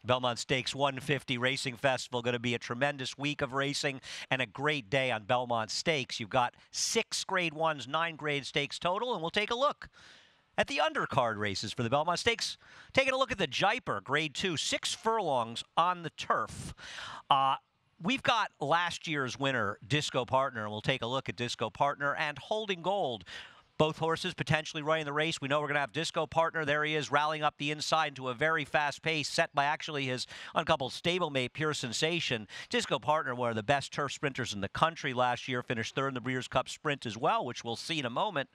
Belmont Stakes 150 Racing Festival, going to be a tremendous week of racing and a great day on Belmont Stakes. You've got 6 Grade 1s, 9 Grade Stakes total, and we'll take a look at the undercard races for the Belmont Stakes. Taking a look at the Jaipur Grade 2, 6 furlongs on the turf. We've got last year's winner, Disco Partner, and we'll take a look at Disco Partner and Holding Gold. Both horses potentially running the race. We know we're going to have Disco Partner. There he is, rallying up the inside into a very fast pace set by actually his uncoupled stablemate, Pure Sensation. Disco Partner, one of the best turf sprinters in the country last year, finished third in the Breeders' Cup Sprint as well, which we'll see in a moment.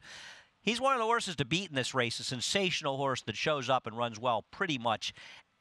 He's one of the horses to beat in this race, a sensational horse that shows up and runs well pretty much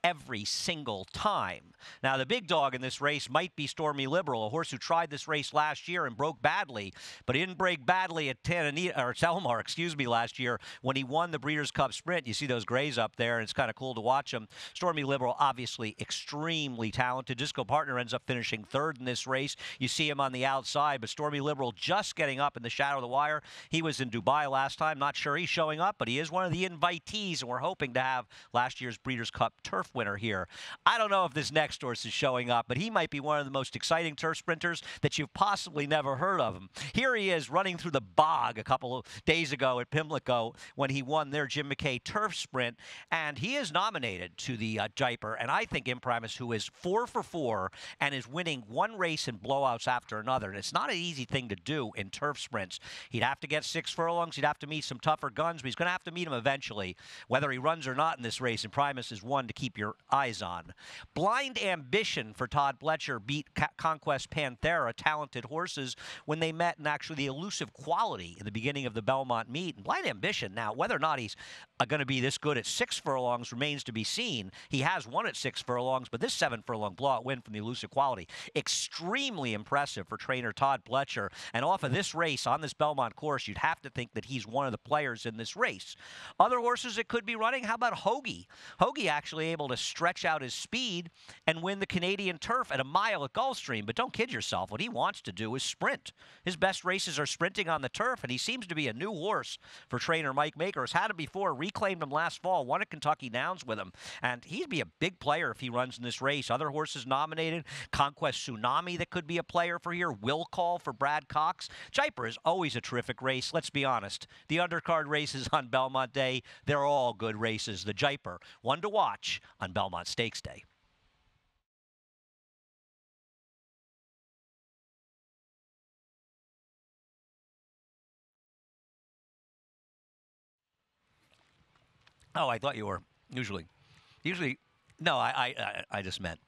every single time. Now, the big dog in this race might be Stormy Liberal, a horse who tried this race last year and broke badly, but he didn't break badly at Telmar, last year when he won the Breeders' Cup Sprint. You see those grays up there, and it's kind of cool to watch them. Stormy Liberal, obviously extremely talented. Disco Partner ends up finishing third in this race. You see him on the outside, but Stormy Liberal just getting up in the shadow of the wire. He was in Dubai last time. Not sure he's showing up, but he is one of the invitees, and we're hoping to have last year's Breeders' Cup Turf winner here. I don't know if this next horse is showing up, but he might be one of the most exciting turf sprinters that you've possibly never heard of him. Here he is running through the bog a couple of days ago at Pimlico when he won their Jim McKay Turf Sprint, and he is nominated to the Jaipur, and I think Imprimus, who is 4 for 4 and is winning one race in blowouts after another, and it's not an easy thing to do in turf sprints. He'd have to get 6 furlongs, he'd have to meet some tougher guns, but he's going to have to meet them eventually. Whether he runs or not in this race, Imprimus is one to keep your eyes on. Blind Ambition for Todd Pletcher beat Conquest Panthera, talented horses, when they met in actually the Elusive Quality in the beginning of the Belmont meet. And Blind Ambition, now, whether or not he's going to be this good at 6 furlongs remains to be seen. He has won at 6 furlongs, but this 7 furlong blowout win from the Elusive Quality, extremely impressive for trainer Todd Pletcher. And off of this race on this Belmont course, you'd have to think that he's one of the players in this race. Other horses that could be running, how about Hoagie? Hoagie actually able to stretch out his speed and win the Canadian Turf at a mile at Gulfstream. But don't kid yourself. What he wants to do is sprint. His best races are sprinting on the turf, and he seems to be a new horse for trainer Mike Maker. Has had him before, reclaimed him last fall, won at Kentucky Downs with him, and he'd be a big player if he runs in this race. Other horses nominated, Conquest Tsunami that could be a player for here, Will Call for Brad Cox. Jaipur is always a terrific race. Let's be honest. The undercard races on Belmont Day, they're all good races. The Jaipur, one to watch on Belmont Stakes Day. Oh, I thought you were. Usually, no, I just meant